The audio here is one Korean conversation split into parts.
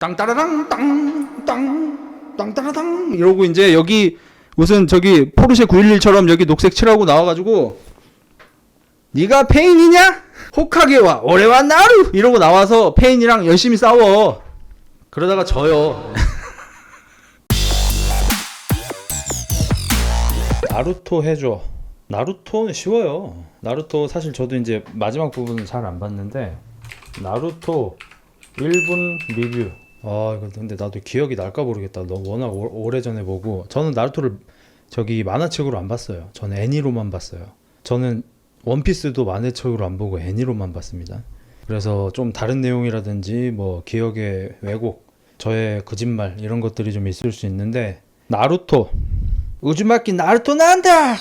땅따라당 땅땅 땅따라당 이러고 이제 여기 무슨 저기 포르쉐 911처럼 여기 녹색 칠하고 나와가지고 네가 페인이냐? 호카게와 오레와 나루 이러고 나와서 페인이랑 열심히 싸워. 그러다가 져요. 나루토 해줘. 나루토는 쉬워요. 나루토 사실 저도 이제 마지막 부분은 잘 안 봤는데 나루토 1분 리뷰. 아 이거 근데 나도 기억이 날까 모르겠다. 너 워낙 오래전에 보고. 저는 나루토를 저기 만화책으로 안 봤어요. 저는 애니로만 봤어요. 저는 원피스도 만화책으로 안 보고 애니로만 봤습니다. 그래서 좀 다른 내용이라든지 뭐 기억의 왜곡, 저의 거짓말 이런 것들이 좀 있을 수 있는데 나루토 우즈마키 나루토 난다.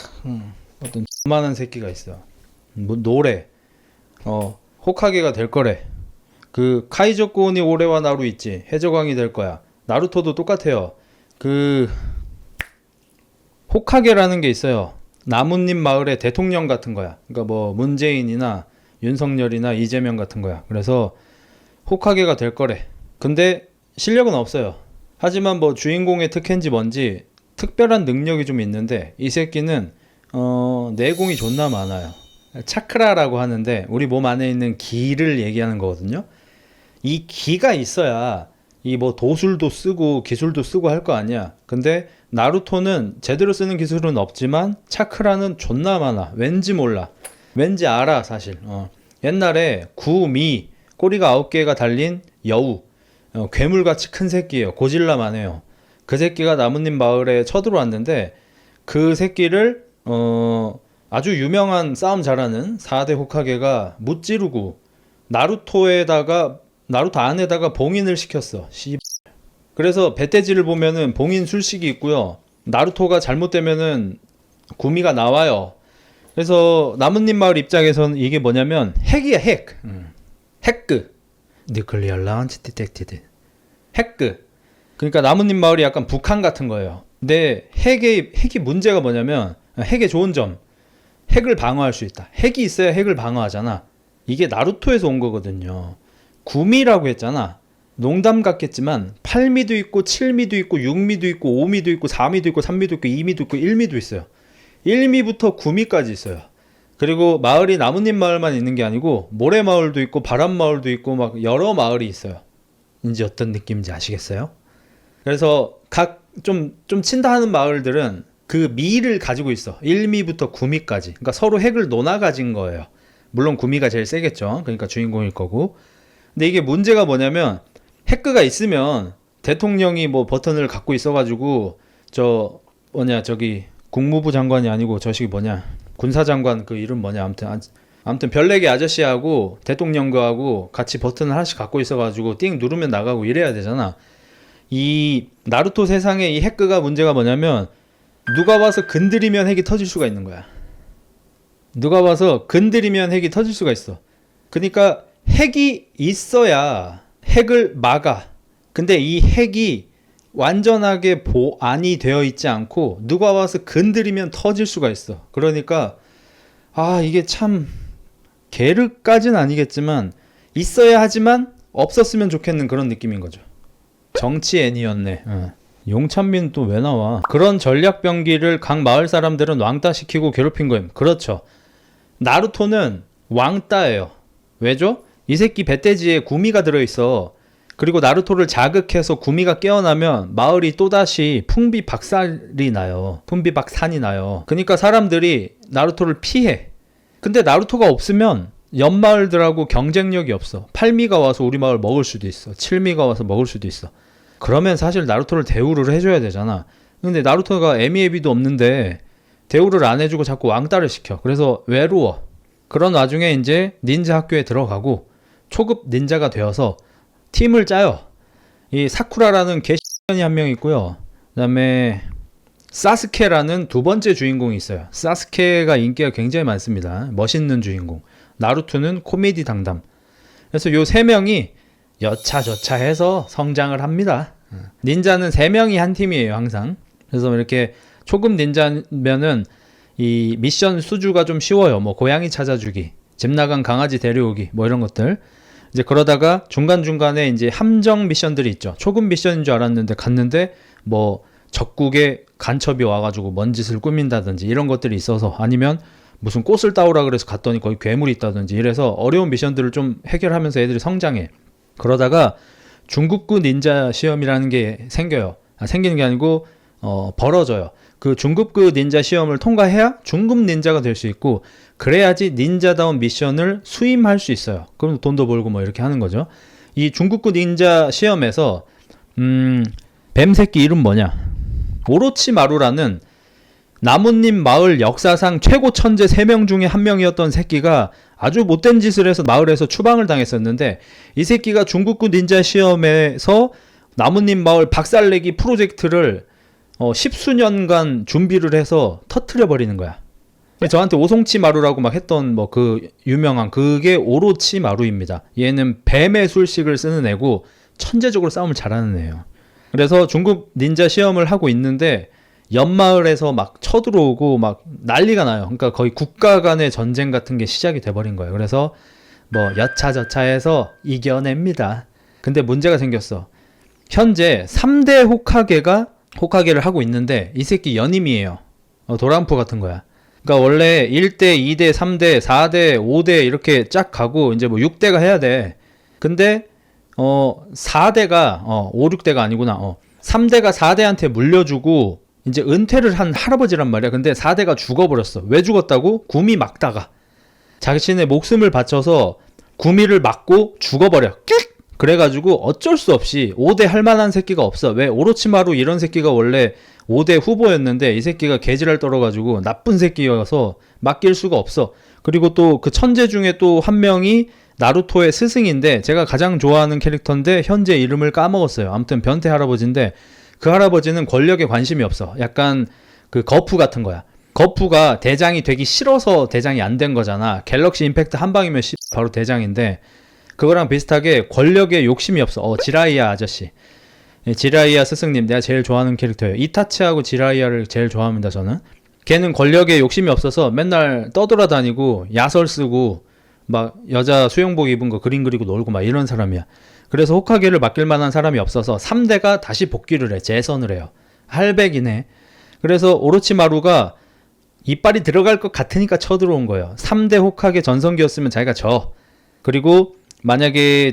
어떤 만한 새끼가 있어. 뭐 노래 호카게가 될 거래. 그 카이조코니 오레와 나루 있지. 해적왕이 될 거야. 나루토도 똑같아요. 그 호카게라는 게 있어요. 나뭇잎 마을의 대통령 같은 거야. 그러니까 뭐 문재인이나 윤석열이나 이재명 같은 거야. 그래서 호카게가 될 거래. 근데 실력은 없어요. 하지만 뭐 주인공의 특혜인지 뭔지 특별한 능력이 좀 있는데 이 새끼는 내공이 존나 많아요. 차크라라고 하는데 우리 몸 안에 있는 기를 얘기하는 거거든요. 이 기가 있어야 이 뭐 도술도 쓰고 기술도 쓰고 할 거 아니야. 근데 나루토는 제대로 쓰는 기술은 없지만 차크라는 존나 많아. 왠지 몰라. 왠지 알아 사실. 옛날에 구미 꼬리가 9개가 달린 여우 괴물같이 큰 새끼예요. 고질라만 해요. 그 새끼가 나뭇잎 마을에 쳐들어왔는데 그 새끼를 아주 유명한 싸움 잘하는 4대 호카게가 무찌르고 나루토 안에다가 봉인을 시켰어. 그래서 배때지를 보면은 봉인 술식이 있고요. 나루토가 잘못되면은 구미가 나와요. 그래서 나뭇잎 마을 입장에서는 이게 뭐냐면 핵이야 핵. 핵그. 뉴클리어 라운치 디텍티드. 핵그. 그러니까 나뭇잎 마을이 약간 북한 같은 거예요. 근데 핵이 문제가 뭐냐면 핵의 좋은 점. 핵을 방어할 수 있다. 핵이 있어야 핵을 방어하잖아. 이게 나루토에서 온 거거든요. 구미라고 했잖아. 농담 같겠지만 8미도 있고 7미도 있고 6미도 있고 5미도 있고 4미도 있고 3미도 있고 2미도 있고 1미도 있어요. 1미부터 9미까지 있어요. 그리고 마을이 나뭇잎 마을만 있는 게 아니고 모래 마을도 있고 바람 마을도 있고 막 여러 마을이 있어요. 이제 어떤 느낌인지 아시겠어요? 그래서 각 좀 친다 하는 마을들은 그 미를 가지고 있어. 1미부터 9미까지. 그러니까 서로 핵을 논아 가진 거예요. 물론 9미가 제일 세겠죠. 그러니까 주인공일 거고. 근데 이게 문제가 뭐냐면 핵그가 있으면 대통령이 뭐 버튼을 갖고 있어가지고 저기 국무부 장관이 아니고 저식이 뭐냐 군사장관 그 이름 뭐냐 아무튼 별내기 아저씨하고 대통령과하고 같이 버튼을 하나씩 갖고 있어가지고 띵 누르면 나가고 이래야 되잖아. 이 나루토 세상에 이 핵그가 문제가 뭐냐면 누가 와서 건드리면 핵이 터질 수가 있는 거야. 누가 와서 건드리면 핵이 터질 수가 있어. 그러니까 핵이 있어야 핵을 막아. 근데 이 핵이 완전하게 보안이 되어 있지 않고 누가 와서 건드리면 터질 수가 있어. 그러니까 이게 참 게르까지는 아니겠지만 있어야 하지만 없었으면 좋겠는 그런 느낌인 거죠. 정치 애니였네. 용찬민 또 왜 나와? 그런 전략병기를 각 마을 사람들은 왕따시키고 괴롭힌 거임. 그렇죠. 나루토는 왕따예요. 왜죠? 이 새끼 배때지에 구미가 들어있어. 그리고 나루토를 자극해서 구미가 깨어나면 마을이 또다시 풍비박산이 나요. 그러니까 사람들이 나루토를 피해. 근데 나루토가 없으면 옆마을들하고 경쟁력이 없어. 8미가 와서 우리 마을 먹을 수도 있어. 7미가 와서 먹을 수도 있어. 그러면 사실 나루토를 대우를 해줘야 되잖아. 근데 나루토가 애미애비도 없는데 대우를 안 해주고 자꾸 왕따를 시켜. 그래서 외로워. 그런 와중에 이제 닌자 학교에 들어가고 초급 닌자가 되어서 팀을 짜요. 이 사쿠라라는 개X년이 한 명 있고요. 그 다음에 사스케라는 두 번째 주인공이 있어요. 사스케가 인기가 굉장히 많습니다. 멋있는 주인공. 나루토는 코미디 당담. 그래서 요 세 명이 여차저차 해서 성장을 합니다. 닌자는 세 명이 한 팀이에요 항상. 그래서 이렇게 초급 닌자면은 이 미션 수주가 좀 쉬워요. 뭐 고양이 찾아주기, 집 나간 강아지 데려오기 뭐 이런 것들. 이제 그러다가 중간중간에 이제 함정 미션들이 있죠. 초급 미션인 줄 알았는데 갔는데 뭐 적국에 간첩이 와가지고 뭔 짓을 꾸민다든지 이런 것들이 있어서, 아니면 무슨 꽃을 따오라 그래서 갔더니 거기 괴물이 있다든지 이래서 어려운 미션들을 좀 해결하면서 애들이 성장해. 그러다가 중급급 닌자 시험이라는 게 생겨요. 생기는 게 아니고 벌어져요. 그 중급급 닌자 시험을 통과해야 중급 닌자가 될 수 있고, 그래야지 닌자다운 미션을 수임할 수 있어요. 그럼 돈도 벌고 뭐 이렇게 하는 거죠. 이 중급급 닌자 시험에서 뱀 새끼 이름 뭐냐? 오로치마루라는 나뭇잎 마을 역사상 최고 천재 3명 중에 한 명이었던 새끼가 아주 못된 짓을 해서 마을에서 추방을 당했었는데, 이 새끼가 중급급 닌자 시험에서 나뭇잎 마을 박살내기 프로젝트를 10수년간 준비를 해서 터트려 버리는 거야. 저한테 오송치마루라고 막 했던 뭐 그 유명한 그게 오로치마루입니다. 얘는 뱀의 술식을 쓰는 애고 천재적으로 싸움을 잘하는 애예요. 그래서 중급 닌자 시험을 하고 있는데 옆마을에서 막 쳐들어오고 막 난리가 나요. 그러니까 거의 국가 간의 전쟁 같은 게 시작이 돼버린 거예요. 그래서 뭐 여차저차해서 이겨냅니다. 근데 문제가 생겼어. 현재 3대 호카게를 하고 있는데 이 새끼 연임이에요. 도란프 같은 거야. 그러니까 원래 1대, 2대, 3대, 4대, 5대 이렇게 쫙 가고 이제 뭐 6대가 해야 돼. 근데 4대가 5, 6대가 아니구나. 3대가 4대한테 물려주고 이제 은퇴를 한 할아버지란 말이야. 근데 4대가 죽어버렸어. 왜 죽었다고? 구미 막다가 자신의 목숨을 바쳐서 구미를 막고 죽어버려. 그래가지고 어쩔 수 없이 5대 할 만한 새끼가 없어. 왜? 오로치마루 이런 새끼가 원래 5대 후보였는데 이 새끼가 개지랄 떨어가지고 나쁜 새끼여서 맡길 수가 없어. 그리고 또 그 천재 중에 또 한 명이 나루토의 스승인데 제가 가장 좋아하는 캐릭터인데 현재 이름을 까먹었어요. 아무튼 변태 할아버지인데 그 할아버지는 권력에 관심이 없어. 약간 그 거푸 같은 거야. 거푸가 대장이 되기 싫어서 대장이 안 된 거잖아. 갤럭시 임팩트 한 방이면 바로 대장인데 그거랑 비슷하게 권력에 욕심이 없어. 지라이야 아저씨. 지라이야 스승님 내가 제일 좋아하는 캐릭터예요. 이타치하고 지라이야를 제일 좋아합니다 저는. 걔는 권력에 욕심이 없어서 맨날 떠돌아다니고 야설 쓰고 막 여자 수영복 입은 거 그림 그리고 놀고 막 이런 사람이야. 그래서 호카게를 맡길 만한 사람이 없어서 3대가 다시 복귀를 해. 재선을 해요. 할배기네. 그래서 오로치마루가 이빨이 들어갈 것 같으니까 쳐들어온 거예요. 3대 호카게 전성기였으면 자기가 져. 그리고 만약에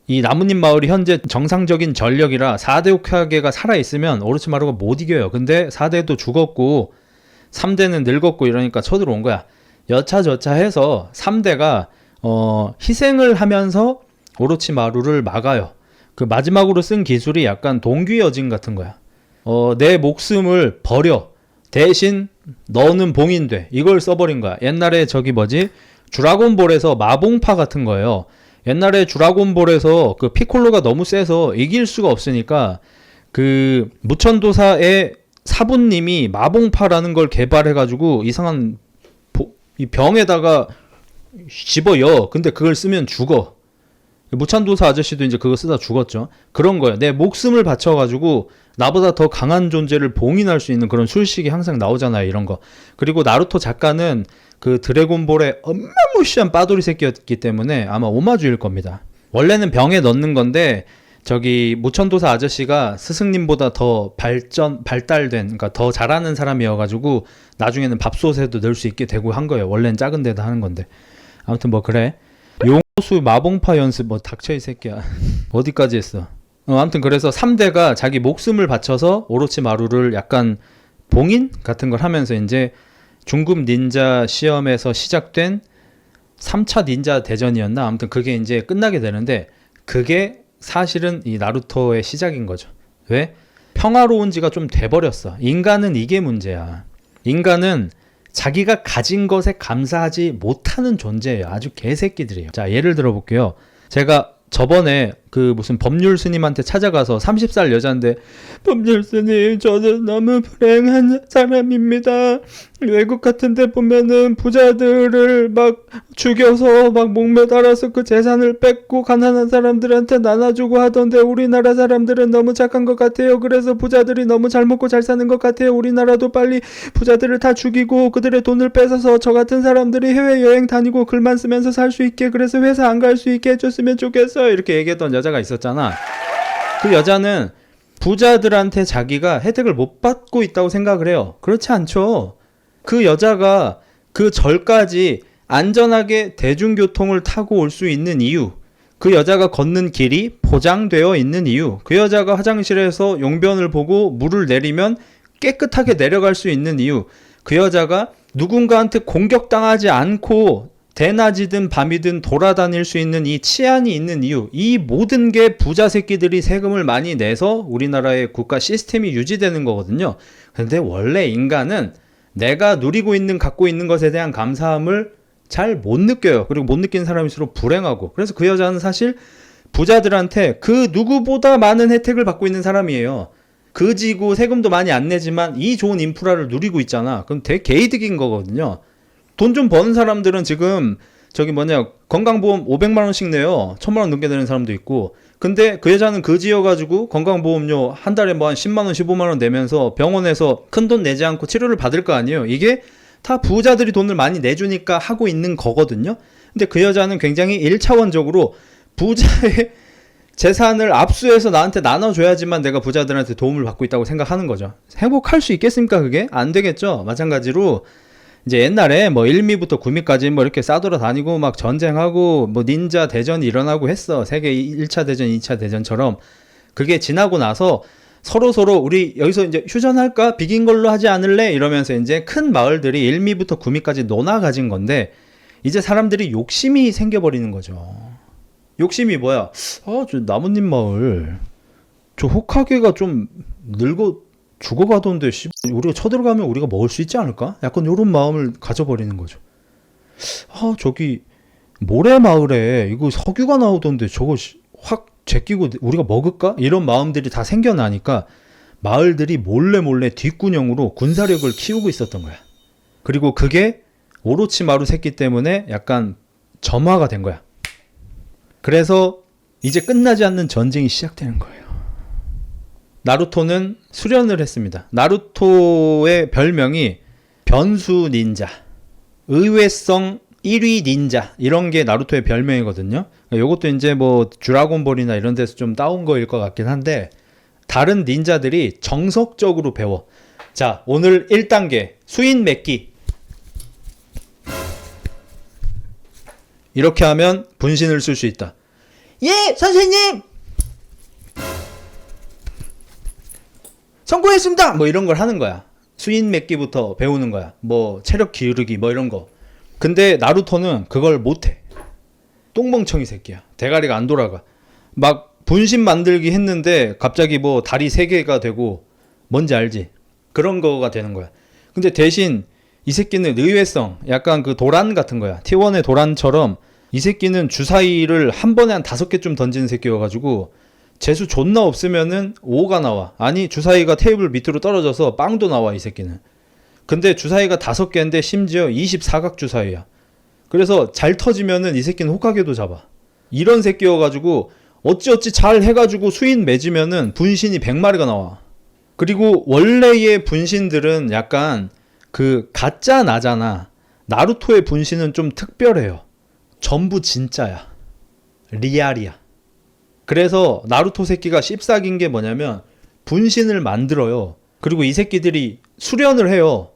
이 나뭇잎 마을이 현재 정상적인 전력이라 4대 호카게가 살아있으면 오로치마루가 못 이겨요. 근데 4대도 죽었고 3대는 늙었고 이러니까 쳐들어온 거야. 여차저차 해서 3대가 희생을 하면서 오로치마루를 막아요. 그 마지막으로 쓴 기술이 약간 동귀여진 같은 거야. 내 목숨을 버려. 대신 너는 봉인돼. 이걸 써버린 거야. 옛날에 드라곤볼에서 마봉파 같은 거예요. 옛날에 드라곤볼에서 그 피콜로가 너무 세서 이길 수가 없으니까 그 무천도사의 사부님이 마봉파라는 걸 개발해가지고 이상한 이 병에다가 집어여. 근데 그걸 쓰면 죽어. 무천도사 아저씨도 이제 그거 쓰다 죽었죠. 그런 거예요. 내 목숨을 바쳐가지고 나보다 더 강한 존재를 봉인할 수 있는 그런 술식이 항상 나오잖아요. 이런 거. 그리고 나루토 작가는 그 드래곤볼의 엄마무시한 빠돌이 새끼였기 때문에 아마 오마주일 겁니다. 원래는 병에 넣는 건데 무천도사 아저씨가 스승님보다 더 발달된, 그러니까 더 잘하는 사람이어가지고 나중에는 밥솥에도 넣을 수 있게 되고 한 거예요. 원래는 작은 데다 하는 건데. 아무튼 뭐 그래. 용호수 마봉파 연습 뭐 닥쳐 이 새끼야. 어디까지 했어? 아무튼 그래서 3대가 자기 목숨을 바쳐서 오로치마루를 약간 봉인 같은 걸 하면서 이제 중급 닌자 시험에서 시작된 3차 닌자 대전이었나? 아무튼 그게 이제 끝나게 되는데 그게 사실은 이 나루토의 시작인 거죠. 왜? 평화로운 지가 좀 돼버렸어. 인간은 이게 문제야. 인간은 자기가 가진 것에 감사하지 못하는 존재예요. 아주 개새끼들이에요. 자, 예를 들어 볼게요. 제가 저번에 그 무슨 법률 스님한테 찾아가서 30살 여자인데 법률 스님 저는 너무 불행한 사람입니다. 외국 같은 데 보면은 부자들을 막 죽여서 막 목매달아서 그 재산을 뺏고 가난한 사람들한테 나눠주고 하던데 우리나라 사람들은 너무 착한 것 같아요. 그래서 부자들이 너무 잘 먹고 잘 사는 것 같아요. 우리나라도 빨리 부자들을 다 죽이고 그들의 돈을 뺏어서 저 같은 사람들이 해외여행 다니고 글만 쓰면서 살 수 있게 그래서 회사 안 갈 수 있게 해줬으면 좋겠어요. 이렇게 얘기했던 여자가 있었잖아. 그 여자는 부자들한테 자기가 혜택을 못 받고 있다고 생각을 해요. 그렇지 않죠. 그 여자가 그 절까지 안전하게 대중교통을 타고 올 수 있는 이유, 그 여자가 걷는 길이 보장되어 있는 이유, 그 여자가 화장실에서 용변을 보고 물을 내리면 깨끗하게 내려갈 수 있는 이유, 그 여자가 누군가한테 공격당하지 않고 대낮이든 밤이든 돌아다닐 수 있는 이 치안이 있는 이유, 이 모든 게 부자 새끼들이 세금을 많이 내서 우리나라의 국가 시스템이 유지되는 거거든요. 근데 원래 인간은 내가 누리고 있는 갖고 있는 것에 대한 감사함을 잘 못 느껴요. 그리고 못 느끼는 사람일수록 불행하고. 그래서 그 여자는 사실 부자들한테 그 누구보다 많은 혜택을 받고 있는 사람이에요. 그지고 세금도 많이 안 내지만 이 좋은 인프라를 누리고 있잖아. 그럼 되게 개이득인 거거든요. 돈 좀 버는 사람들은 지금 건강보험 500만 원씩 내요. 1000만 원 넘게 내는 사람도 있고. 근데 그 여자는 그지여가지고 건강보험료 한 달에 뭐 한 10만 원, 15만 원 내면서 병원에서 큰 돈 내지 않고 치료를 받을 거 아니에요. 이게 다 부자들이 돈을 많이 내주니까 하고 있는 거거든요. 근데 그 여자는 굉장히 1차원적으로 부자의 재산을 압수해서 나한테 나눠줘야지만 내가 부자들한테 도움을 받고 있다고 생각하는 거죠. 행복할 수 있겠습니까? 그게? 안 되겠죠. 마찬가지로 이제 옛날에 뭐 1미부터 9미까지 뭐 이렇게 싸돌아 다니고 막 전쟁하고 뭐 닌자 대전이 일어나고 했어. 세계 1차 대전, 2차 대전처럼. 그게 지나고 나서 서로 우리 여기서 이제 휴전할까? 비긴 걸로 하지 않을래? 이러면서 이제 큰 마을들이 1미부터 9미까지 논아 가진 건데 이제 사람들이 욕심이 생겨버리는 거죠. 욕심이 뭐야? 저 나뭇잎 마을 저 호카게가 좀 늙어 죽어가던데 우리가 쳐들어가면 우리가 먹을 수 있지 않을까? 약간 이런 마음을 가져버리는 거죠. 저기 모래마을에 이거 석유가 나오던데 저거 확 제끼고 우리가 먹을까? 이런 마음들이 다 생겨나니까 마을들이 몰래 뒷구녕으로 군사력을 키우고 있었던 거야. 그리고 그게 오로치마루 새끼 때문에 약간 점화가 된 거야. 그래서 이제 끝나지 않는 전쟁이 시작되는 거예요. 나루토는 수련을 했습니다. 나루토의 별명이 변수 닌자, 의외성 1위 닌자 이런 게 나루토의 별명이거든요. 요것도 이제 뭐 드라곤볼이나 이런 데서 좀 따온 거일 것 같긴 한데 다른 닌자들이 정석적으로 배워. 자, 오늘 1단계 수인 맺기. 이렇게 하면 분신을 쓸 수 있다. 예, 선생님! 성공했습니다! 뭐 이런 걸 하는 거야. 수인 맺기부터 배우는 거야. 뭐 체력 기르기 뭐 이런 거. 근데 나루토는 그걸 못해. 똥멍청이 새끼야. 대가리가 안 돌아가. 막 분신 만들기 했는데 갑자기 뭐 다리 3개가 되고 뭔지 알지? 그런 거가 되는 거야. 근데 대신 이 새끼는 의외성, 약간 그 도란 같은 거야. T1의 도란처럼 이 새끼는 주사위를 한 번에 한 5개쯤 던지는 새끼여가지고 재수 존나 없으면은 5가 나와. 아니 주사위가 테이블 밑으로 떨어져서 빵도 나와 이 새끼는. 근데 주사위가 5개인데 심지어 24각 주사위야. 그래서 잘 터지면은 이 새끼는 호카게도 잡아. 이런 새끼여가지고 어찌어찌 잘 해가지고 수인 맺으면은 분신이 100마리가 나와. 그리고 원래의 분신들은 약간 그 가짜 나잖아. 나루토의 분신은 좀 특별해요. 전부 진짜야. 리알이야. 그래서 나루토 새끼가 씹삭인 게 뭐냐면 분신을 만들어요. 그리고 이 새끼들이 수련을 해요.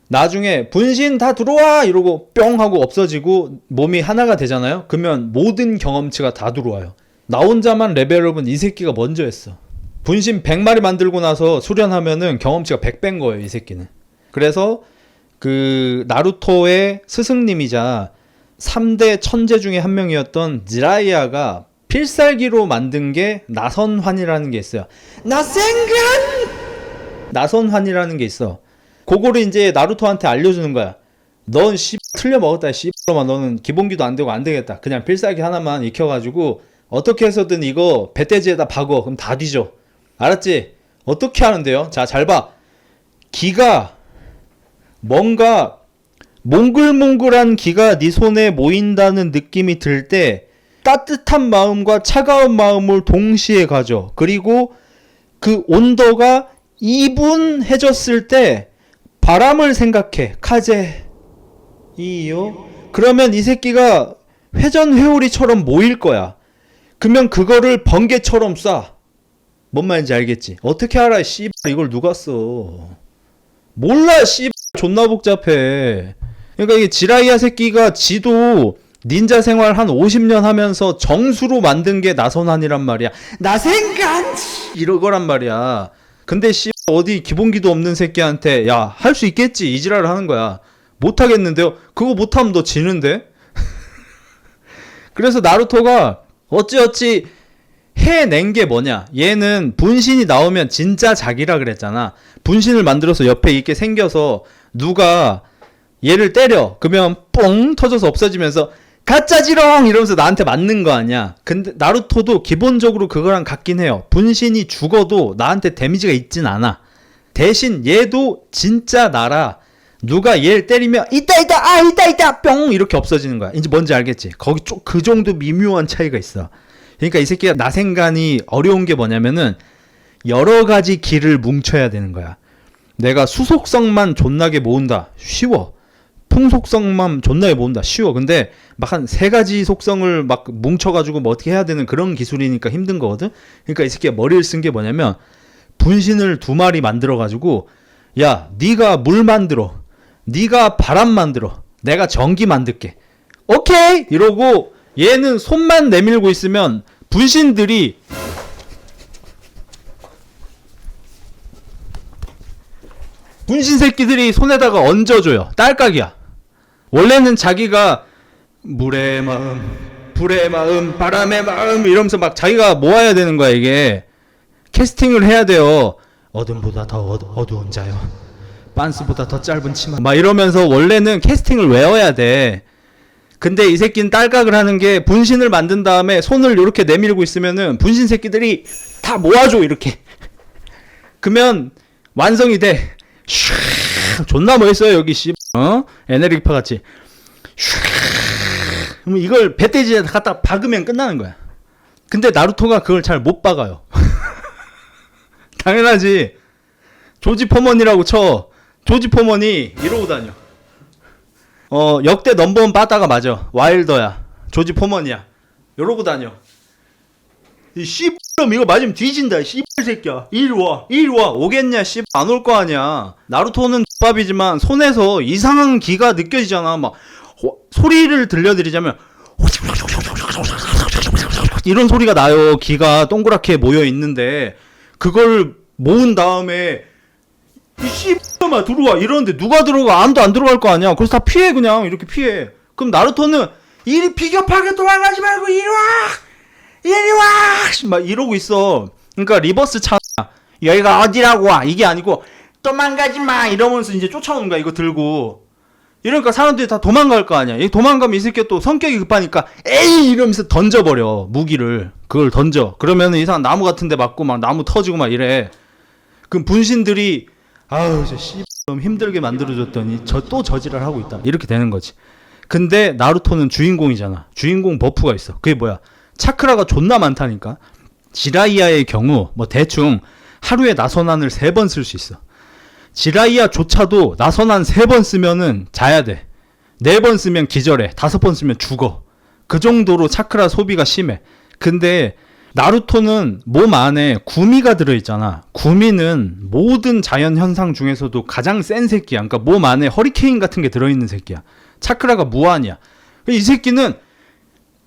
나중에 분신 다 들어와! 이러고 뿅 하고 없어지고 몸이 하나가 되잖아요. 그러면 모든 경험치가 다 들어와요. 나 혼자만 레벨업은 이 새끼가 먼저 했어. 분신 100마리 만들고 나서 수련하면은 경험치가 100배인 거예요, 이 새끼는. 그래서 그 나루토의 스승님이자 3대 천재 중에 한 명이었던 지라이아가 필살기로 만든 게 나선환이라는 게 있어요. 나선환이라는 게 있어. 그거를 이제 나루토한테 알려주는 거야. 넌 틀려 먹었다. 씨발로만 너는 기본기도 안 되고 안 되겠다. 그냥 필살기 하나만 익혀가지고 어떻게 해서든 이거 배돼지에다 박어. 그럼 다 뒤져. 알았지? 어떻게 하는데요? 자, 잘 봐. 기가 뭔가 몽글몽글한 기가 네 손에 모인다는 느낌이 들 때 따뜻한 마음과 차가운 마음을 동시에 가져. 그리고 그 온도가 이분해졌을 때 바람을 생각해. 카제 이요? 그러면 이 새끼가 회전회오리처럼 모일 거야. 그러면 그거를 번개처럼 쏴. 뭔 말인지 알겠지? 어떻게 알아? 씨발 이걸 누가 써? 몰라 씨발 존나 복잡해. 그러니까 이게 지라이야 새끼가 지도 닌자 생활 한 50년 하면서 정수로 만든 게 나선환이란 말이야. 나생간 이러거란 말이야. 근데 씨 어디 기본기도 없는 새끼한테 야 할 수 있겠지 이 지랄을 하는 거야. 못하겠는데요? 그거 못하면 너 지는데? 그래서 나루토가 어찌어찌 해낸 게 뭐냐? 얘는 분신이 나오면 진짜 자기라 그랬잖아. 분신을 만들어서 옆에 있게 생겨서 누가 얘를 때려. 그러면 뽕 터져서 없어지면서 가짜지롱 이러면서 나한테 맞는 거 아니야. 근데 나루토도 기본적으로 그거랑 같긴 해요. 분신이 죽어도 나한테 데미지가 있진 않아. 대신 얘도 진짜 나라. 누가 얘를 때리면 있다 뿅 이렇게 없어지는 거야. 이제 뭔지 알겠지? 거기 그 정도 미묘한 차이가 있어. 그러니까 이 새끼가 나생간이 어려운 게 뭐냐면은 여러 가지 기를 뭉쳐야 되는 거야. 내가 수속성만 존나게 모은다. 쉬워. 풍속성만 존나게 모은다. 쉬워. 근데 막 한 3가지 속성을 막 뭉쳐가지고 뭐 어떻게 해야 되는 그런 기술이니까 힘든 거거든. 그러니까 이 새끼가 머리를 쓴 게 뭐냐면 분신을 2마리 만들어가지고 야 네가 물 만들어. 네가 바람 만들어. 내가 전기 만들게. 오케이! 이러고 얘는 손만 내밀고 있으면 분신들이 분신 새끼들이 손에다가 얹어줘요. 딸깍이야. 원래는 자기가 물의 마음, 불의 마음, 바람의 마음 이러면서 막 자기가 모아야 되는 거야 이게. 캐스팅을 해야 돼요. 어둠보다 더 어두운 자요. 빤스보다 더 짧은 치마. 막 이러면서 원래는 캐스팅을 외워야 돼. 근데 이 새끼는 딸깍을 하는 게 분신을 만든 다음에 손을 이렇게 내밀고 있으면은 분신 새끼들이 다 모아줘 이렇게. 그러면 완성이 돼. 슈 존나 멋있어요 여기 씨. 에네르기파 같이. 슈 그럼 이걸 배돼지에 갖다 박으면 끝나는 거야. 근데 나루토가 그걸 잘 못 박아요. 당연하지. 조지 포먼이라고 쳐. 조지 포먼이 이러고 다녀. 역대 넘버원 빠따가 맞아. 와일더야. 조지 포먼이야. 이러고 다녀. 이 씨발 이거 맞으면 뒤진다. 씨발 새끼야. 이리 와. 오겠냐 씨발 안 올 거 아니야. 나루토는 X밥이지만 손에서 이상한 기가 느껴지잖아. 막 소리를 들려드리자면 이런 소리가 나요. 기가 동그랗게 모여 있는데 그걸 모은 다음에 이 씨발아 들어와 이러는데 누가 들어가? 아무도 안 들어갈 거 아니야. 그래서 다 피해. 그냥 이렇게 피해. 그럼 나루토는 이리 비겁하게 도망가지 말고 이리 와 막 이러고 있어. 그러니까 리버스 차 여기가 어디라고 와 이게 아니고 도망가지 마 이러면서 이제 쫓아오는 거야. 이거 들고. 이러니까 사람들이 다 도망갈 거 아니야. 도망가면 이 새끼가 또 성격이 급하니까 에이 이러면서 던져버려 무기를. 그걸 던져. 그러면 이상한 나무 같은 데 맞고 막 나무 터지고 막 이래. 그럼 분신들이 아우 저 씨 너무 힘들게 만들어줬더니 또 저지랄 하고 있다 이렇게 되는 거지. 근데 나루토는 주인공이잖아. 주인공 버프가 있어. 그게 뭐야? 차크라가 존나 많다니까. 지라이야의 경우 뭐 대충 하루에 나선환을 3번 쓸 수 있어. 지라이야조차도 나선환 3번 쓰면은 자야 돼. 4번 쓰면 기절해. 5번 쓰면 죽어. 그 정도로 차크라 소비가 심해. 근데 나루토는 몸 안에 구미가 들어있잖아. 구미는 모든 자연 현상 중에서도 가장 센 새끼야. 그러니까 몸 안에 허리케인 같은 게 들어있는 새끼야. 차크라가 무한이야. 이 새끼는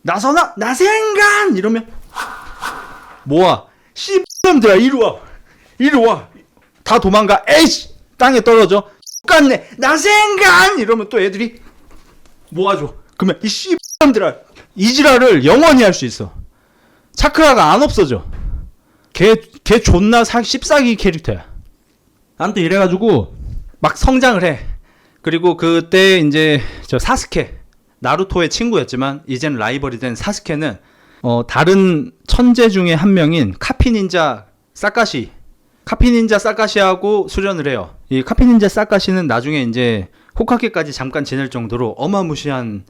나선아 나생간 이러면 모아. 씨X들아 이리 와 다 도망가. 에이씨 땅에 떨어져. 똑같네 나생간 이러면 또 애들이 모아줘. 그러면 이 씨X들아 이 지랄을 영원히 할 수 있어. 차크라가 안 없어져. 걔 존나 씹싸기 캐릭터야. 아무튼 이래가지고 막 성장을 해. 그리고 그때 이제 저 사스케 나루토의 친구였지만 이젠 라이벌이 된 사스케는 다른 천재 중에 한 명인 카피닌자 사카시하고 수련을 해요. 이 카피닌자 사카시는 나중에 이제 호카게까지 잠깐 지낼 정도로 어마무시한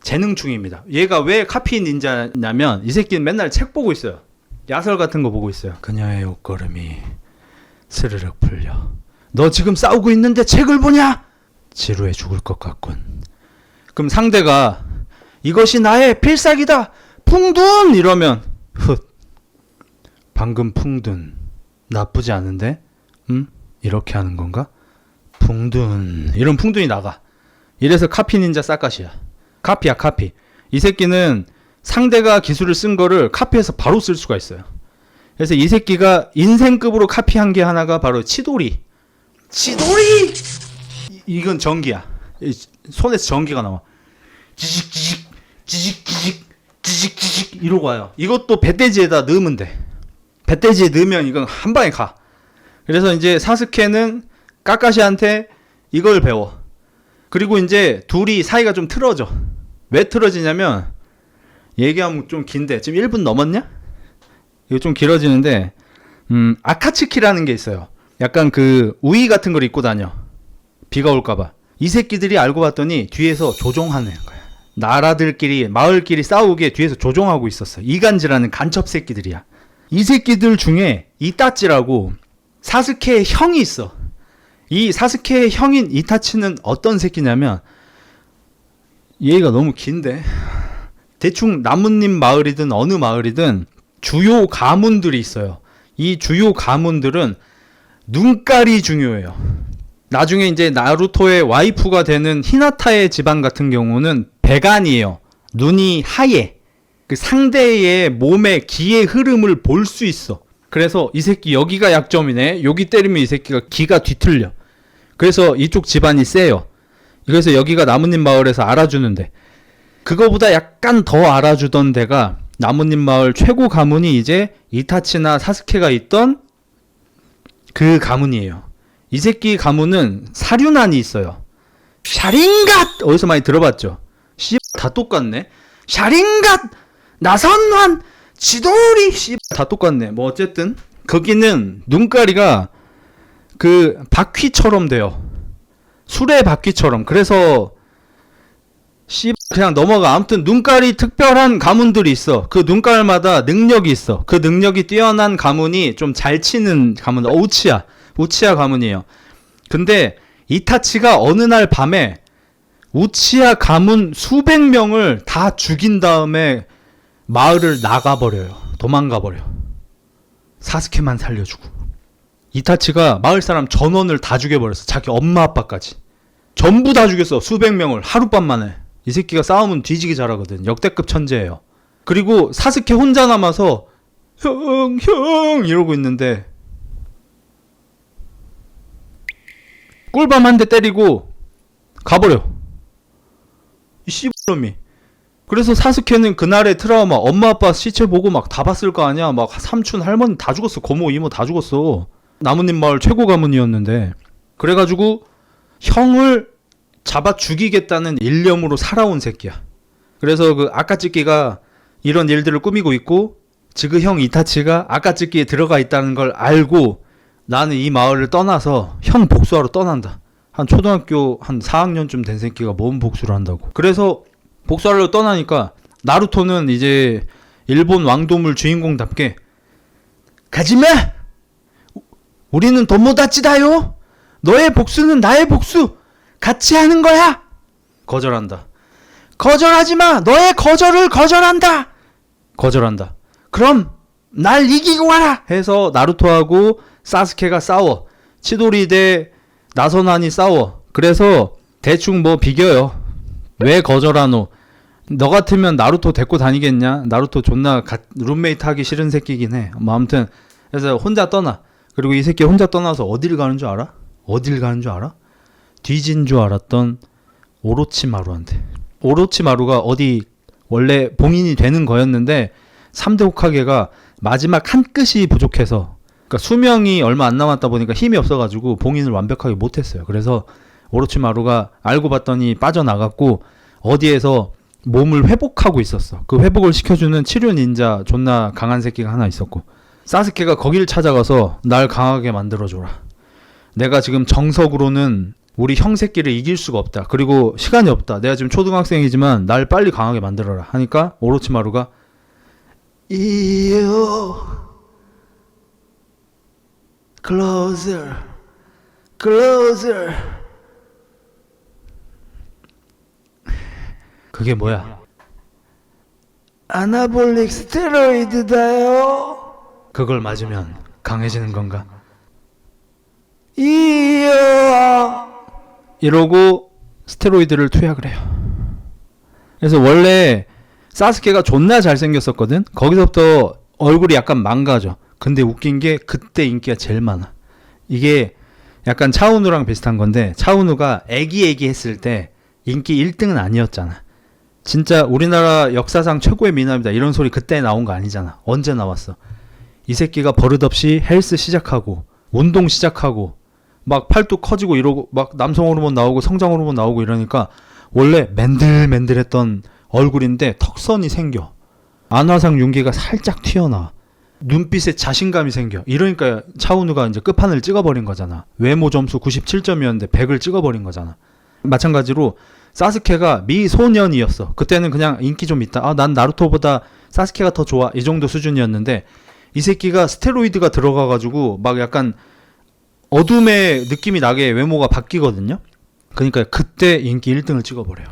재능충입니다. 얘가 왜 카피닌자냐면 이 새끼는 맨날 책 보고 있어요. 야설 같은 거 보고 있어요. 그녀의 옷걸음이 스르륵 풀려. 너 지금 싸우고 있는데 책을 보냐? 지루해 죽을 것 같군. 그럼 상대가 이것이 나의 필살기다. 풍둔! 이러면 훗. 방금 풍둔. 나쁘지 않은데? 이렇게 하는 건가? 풍둔. 이런 풍둔이 나가. 이래서 카피닌자 사카시야. 카피야 카피. 이 새끼는 상대가 기술을 쓴 거를 카피해서 바로 쓸 수가 있어요. 그래서 이 새끼가 인생급으로 카피한 게 하나가 바로 치도리. 이건 전기야. 손에서 전기가 나와. 지직 이러고 와요. 이것도 배돼지에다 넣으면 돼. 배돼지에 넣으면 이건 한 방에 가. 그래서 이제 사스케는 카카시한테 이걸 배워. 그리고 이제 둘이 사이가 좀 틀어져. 왜 틀어지냐면 얘기하면 좀 긴데 지금 1분 넘었냐? 이거 좀 길어지는데 아카츠키라는 게 있어요. 약간 그 우이 같은 걸 입고 다녀. 비가 올까봐. 이 새끼들이 알고 봤더니 뒤에서 조종하는 거야. 나라들끼리 마을끼리 싸우게 뒤에서 조종하고 있었어. 이간지라는 간첩 새끼들이야. 이 새끼들 중에 이타치라고 사스케의 형이 있어. 이 사스케의 형인 이타치는 어떤 새끼냐면 얘가 너무 긴데 대충 나뭇잎 마을이든 어느 마을이든 주요 가문들이 있어요. 이 주요 가문들은 눈깔이 중요해요. 나중에 이제 나루토의 와이프가 되는 히나타의 집안 같은 경우는 배간이에요. 눈이 하얘. 그 상대의 몸의 기의 흐름을 볼 수 있어. 그래서 이 새끼 여기가 약점이네. 여기 때리면 이 새끼가 기가 뒤틀려. 그래서 이쪽 집안이 세요. 그래서 여기가 나뭇잎 마을에서 알아주는데 그거보다 약간 더 알아주던 데가 나뭇잎 마을 최고 가문이 이제 이타치나 사스케가 있던 그 가문이에요. 이 새끼 가문은 사륜안이 있어요. 샤링갓! 어디서 많이 들어봤죠? 다 똑같네. 샤링갓! 나선환! 지도리! 다 똑같네. 뭐 어쨌든 거기는 눈가리가 그 바퀴처럼 돼요. 수레 바퀴처럼. 그래서 그냥 넘어가. 아무튼 눈깔이 특별한 가문들이 있어. 그 눈깔마다 능력이 있어. 그 능력이 뛰어난 가문이 좀 잘 치는 가문. 우치야 가문이에요. 근데 이타치가 어느 날 밤에 우치야 가문 수백 명을 다 죽인 다음에 마을을 나가버려요. 도망가버려. 사스케만 살려주고. 이타치가 마을 사람 전원을 다 죽여버렸어. 자기 엄마 아빠까지. 전부 다 죽였어. 수백 명을 하룻밤 만에. 이 새끼가 싸우면 뒤지기 잘하거든. 역대급 천재예요. 그리고 사스케 혼자 남아서 형 이러고 있는데 꿀밤 한 대 때리고 가버려. 이 씨발놈이. 그래서 사스케는 그날의 트라우마, 엄마 아빠 시체 보고 막 다 봤을 거 아니야. 막 삼촌 할머니 다 죽었어. 고모 이모 다 죽었어. 나뭇잎 마을 최고 가문이었는데. 그래가지고 형을 잡아 죽이겠다는 일념으로 살아온 새끼야. 그래서 그 아카츠키가 이런 일들을 꾸미고 있고 지그 형 이타치가 아카츠키에 들어가 있다는 걸 알고 나는 이 마을을 떠나서 형 복수하러 떠난다. 한 초등학교 한 4학년쯤 된 새끼가 뭔 복수를 한다고. 그래서 복수하러 떠나니까 나루토는 이제 일본 왕도물 주인공답게 가지마! 우리는 도모다치다요! 너의 복수는 나의 복수! 같이 하는 거야! 거절한다. 거절하지마! 너의 거절을 거절한다! 거절한다. 그럼 날 이기고 와라! 해서 나루토하고 사스케가 싸워. 치도리 대 나선환이 싸워. 그래서 대충 뭐 비겨요. 왜 거절하노? 너 같으면 나루토 데리고 다니겠냐? 나루토 존나 룸메이트 하기 싫은 새끼긴 해. 뭐 아무튼 그래서 혼자 떠나. 그리고 이 새끼 혼자 떠나서 어딜 가는 줄 알아? 어딜 가는 줄 알아? 뒤진 줄 알았던 오로치마루한테. 오로치마루가 어디 원래 봉인이 되는 거였는데 3대 호카게가 마지막 한 끗이 부족해서, 그러니까 수명이 얼마 안 남았다 보니까 힘이 없어가지고 봉인을 완벽하게 못했어요. 그래서 오로치마루가 알고 봤더니 빠져나갔고 어디에서 몸을 회복하고 있었어. 그 회복을 시켜주는 치료 닌자 존나 강한 새끼가 하나 있었고, 사스케가 거길 찾아가서 날 강하게 만들어줘라. 내가 지금 정석으로는 우리 형 새끼를 이길 수가 없다. 그리고 시간이 없다. 내가 지금 초등학생이지만 날 빨리 강하게 만들어라 하니까 오로치마루가 이요 closer closer. 그게 뭐야? 아나볼릭 스테로이드다요. 그걸 맞으면 강해지는 건가? 이야 이러고 스테로이드를 투약을 해요. 그래서 원래 사스케가 존나 잘생겼었거든. 거기서부터 얼굴이 약간 망가져. 근데 웃긴 게 그때 인기가 제일 많아. 이게 약간 차은우랑 비슷한 건데, 차은우가 애기 했을 때 인기 1등은 아니었잖아. 진짜 우리나라 역사상 최고의 미남이다 이런 소리 그때 나온 거 아니잖아. 언제 나왔어? 이 새끼가 버릇없이 헬스 시작하고 운동 시작하고 막 팔뚝 커지고 이러고 막 남성 호르몬 나오고 성장 호르몬 나오고 이러니까 원래 맨들맨들했던 얼굴인데 턱선이 생겨. 안화상 윤기가 살짝 튀어나와. 눈빛에 자신감이 생겨. 이러니까 차은우가 이제 끝판을 찍어버린 거잖아. 외모 점수 97점이었는데 100을 찍어버린 거잖아. 마찬가지로 사스케가 미소년이었어. 그때는 그냥 인기 좀 있다. 아, 난 나루토보다 사스케가 더 좋아. 이 정도 수준이었는데 이 새끼가 스테로이드가 들어가가지고 막 약간 어둠의 느낌이 나게 외모가 바뀌거든요. 그러니까 그때 인기 1등을 찍어버려요.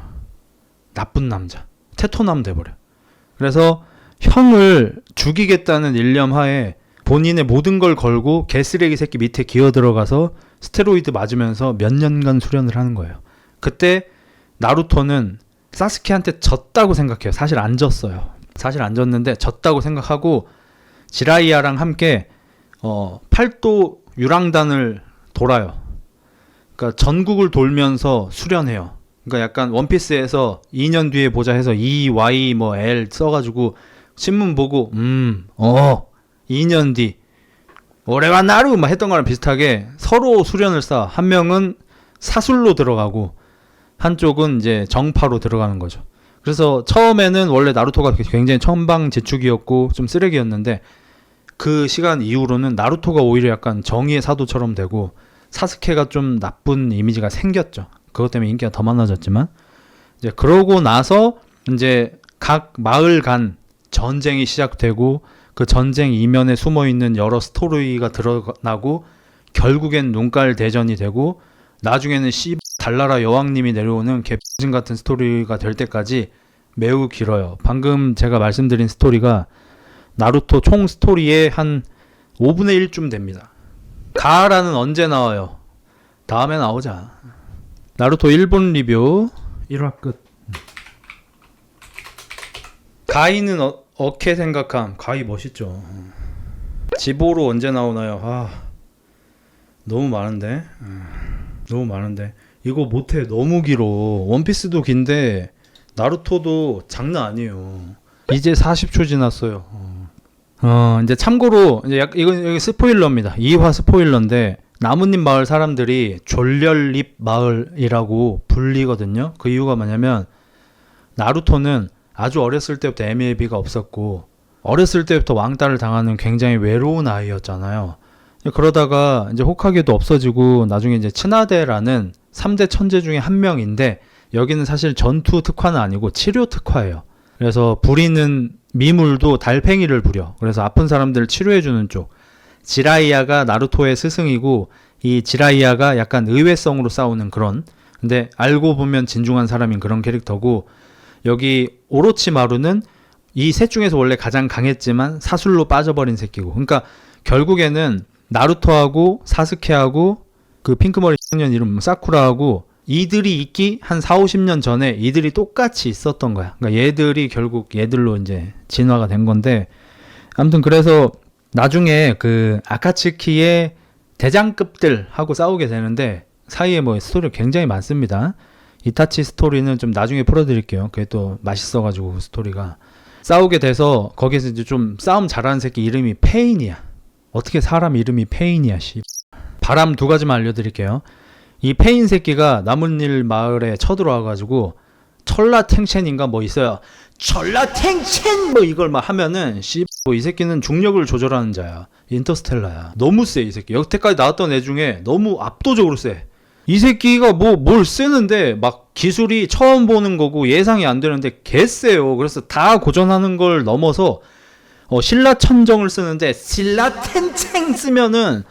나쁜 남자. 테토남 돼버려. 그래서 형을 죽이겠다는 일념 하에 본인의 모든 걸 걸고 개쓰레기 새끼 밑에 기어 들어가서 스테로이드 맞으면서 몇 년간 수련을 하는 거예요. 그때 나루토는 사스케한테 졌다고 생각해요. 사실 안 졌어요. 사실 안 졌는데 졌다고 생각하고 지라이야랑 함께 팔도 유랑단을 돌아요. 그러니까 전국을 돌면서 수련해요. 그러니까 약간 원피스에서 2년 뒤에 보자 해서 E, Y, 뭐 L 써가지고 신문 보고 2년 뒤 올해와 나루 막 했던 거랑 비슷하게 서로 수련을 쌓아. 한 명은 사술로 들어가고 한쪽은 이제 정파로 들어가는 거죠. 그래서 처음에는 원래 나루토가 굉장히 천방지축이었고 좀 쓰레기였는데 그 시간 이후로는 나루토가 오히려 약간 정의의 사도처럼 되고 사스케가 좀 나쁜 이미지가 생겼죠. 그것 때문에 인기가 더 많아졌지만 이제 그러고 나서 이제 각 마을 간 전쟁이 시작되고 그 전쟁 이면에 숨어있는 여러 스토리가 드러나고 결국엔 눈깔 대전이 되고 나중에는 달나라 여왕님이 내려오는 개X진 같은 스토리가 될 때까지 매우 길어요. 방금 제가 말씀드린 스토리가 나루토 총 스토리의 한 5분의 1쯤 됩니다. 가하라는 언제 나와요? 다음에 나오자. 나루토 일본 리뷰 1화 끝. 가이는 어케 생각함. 가이 멋있죠. 지보로 언제 나오나요? 아, 너무 많은데. 너무 많은데. 이거 못해. 너무 길어. 원피스도 긴데 나루토도 장난 아니에요. 이제 40초 지났어요. 이제 참고로 이제 이건 여기 스포일러입니다. 2화 스포일러인데 나뭇잎 마을 사람들이 졸렬잎 마을이라고 불리거든요. 그 이유가 뭐냐면 나루토는 아주 어렸을 때부터 애미애비가 없었고 어렸을 때부터 왕따를 당하는 굉장히 외로운 아이였잖아요. 그러다가 이제 호카게도 없어지고 나중에 이제 츠나데라는 3대 천재 중에 한 명인데 여기는 사실 전투 특화는 아니고 치료 특화예요. 그래서 부리는 미물도 달팽이를 부려. 그래서 아픈 사람들을 치료해주는 쪽. 지라이야가 나루토의 스승이고 이 지라이야가 약간 의외성으로 싸우는 그런, 근데 알고 보면 진중한 사람인 그런 캐릭터고, 여기 오로치마루는 이 셋 중에서 원래 가장 강했지만 사술로 빠져버린 새끼고, 그러니까 결국에는 나루토하고 사스케하고 그 핑크머리 청년 이름 사쿠라하고 이들이 있기 한 4, 50년 전에 이들이 똑같이 있었던 거야. 그러니까 얘들이 결국 얘들로 이제 진화가 된 건데, 아무튼 그래서 나중에 그 아카츠키의 대장급들하고 싸우게 되는데 사이에 뭐 스토리가 굉장히 많습니다. 이타치 스토리는 좀 나중에 풀어드릴게요. 그게 또 맛있어가지고 그 스토리가. 싸우게 돼서 거기서 이제 좀 싸움 잘하는 새끼 이름이 페인이야. 어떻게 사람 이름이 페인이야, 씨. 바람 두 가지만 알려드릴게요. 이 페인 새끼가 나뭇잎 마을에 쳐들어와가지고 철라탱첸인가 뭐 있어요. 철라탱첸 뭐 이걸 막 하면은 뭐 이 새끼는 중력을 조절하는 자야. 인터스텔라야. 너무 세 이 새끼. 여태까지 나왔던 애 중에 너무 압도적으로 세. 이 새끼가 뭘 쓰는데 막 기술이 처음 보는 거고 예상이 안 되는데 개쎄요. 그래서 다 고전하는 걸 넘어서 신라천정을 쓰는데 신라텐챙 쓰면은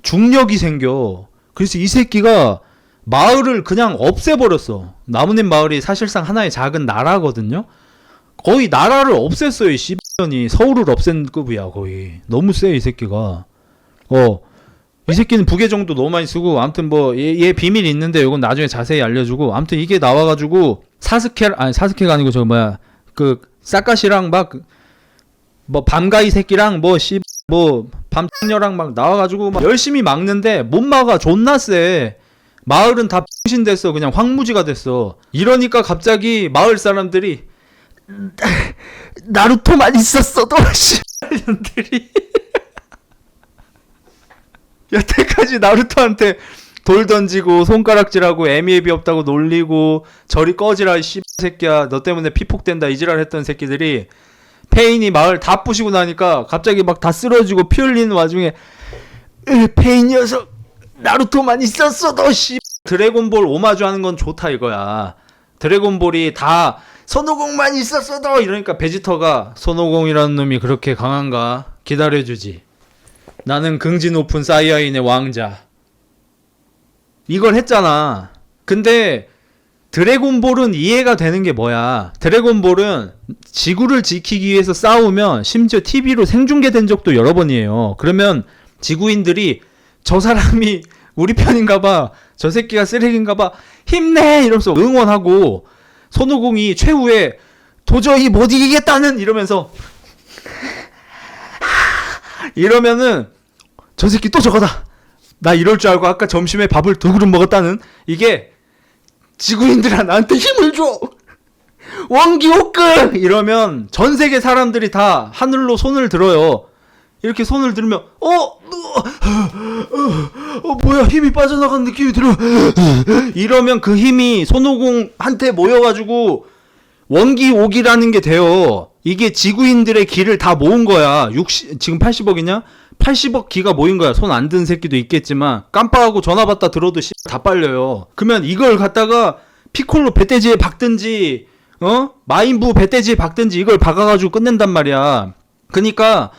중력이 생겨. 그래서 이 새끼가 마을을 그냥 없애버렸어. 나뭇잎 마을이 사실상 하나의 작은 나라거든요. 거의 나라를 없앴어요. 이 씨X년이 서울을 없앤 급이야 거의. 너무 세 이 새끼가. 이 새끼는 부계정도 너무 많이 쓰고 아무튼 뭐 얘 비밀이 있는데 이건 나중에 자세히 알려주고 아무튼 이게 나와가지고 사스케가 아니고 저 뭐야 그 사카시랑 막 뭐 밤가이 새끼랑 뭐 밤녀랑 막 나와가지고 막 열심히 막는데 못 막아. 존나 세. 마을은 다 병신 됐어. 그냥 황무지가 됐어. 이러니까 갑자기 마을 사람들이 나루토만 있었어도 씨발년들이 여태까지 나루토한테 돌 던지고 손가락질하고 애미애비 없다고 놀리고 저리 꺼지라 이 씨발새끼야 너 때문에 피폭된다 이지랄 했던 새끼들이 페인이 마을 다 부시고 나니까 갑자기 막 다 쓰러지고 피 흘리는 와중에 페인 녀석 나루토만 있었어도 씨 드래곤볼 오마주 하는 건 좋다 이거야. 드래곤볼이 다 손오공만 있었어도 이러니까 베지터가 손오공이라는 놈이 그렇게 강한가 기다려주지. 나는 긍지 높은 사이아인의 왕자. 이걸 했잖아. 근데 드래곤볼은 이해가 되는 게 뭐야. 드래곤볼은 지구를 지키기 위해서 싸우면 심지어 TV로 생중계된 적도 여러 번이에요. 그러면 지구인들이 저 사람이 우리 편인가봐 저 새끼가 쓰레기인가봐 힘내 이러면서 응원하고 손오공이 최후에 도저히 못 이기겠다는 이러면서 이러면은 저 새끼 또 저거다 나 이럴 줄 알고 아까 점심에 밥을 2그릇 먹었다는 이게 지구인들아 나한테 힘을 줘 원기 호크 이러면 전 세계 사람들이 다 하늘로 손을 들어요. 이렇게 손을 들면 뭐야 힘이 빠져나간 느낌이 들어 이러면 그 힘이 손오공한테 모여가지고 원기 오기라는 게 돼요. 이게 지구인들의 기를 다 모은 거야. 지금 80억이냐? 80억 기가 모인 거야. 손 안 든 새끼도 있겠지만 깜빡하고 전화 받다 들어도 다 빨려요. 그러면 이걸 갖다가 피콜로 배돼지에 박든지 마인부 배돼지에 박든지 이걸 박아가지고 끝낸단 말이야. 그러니까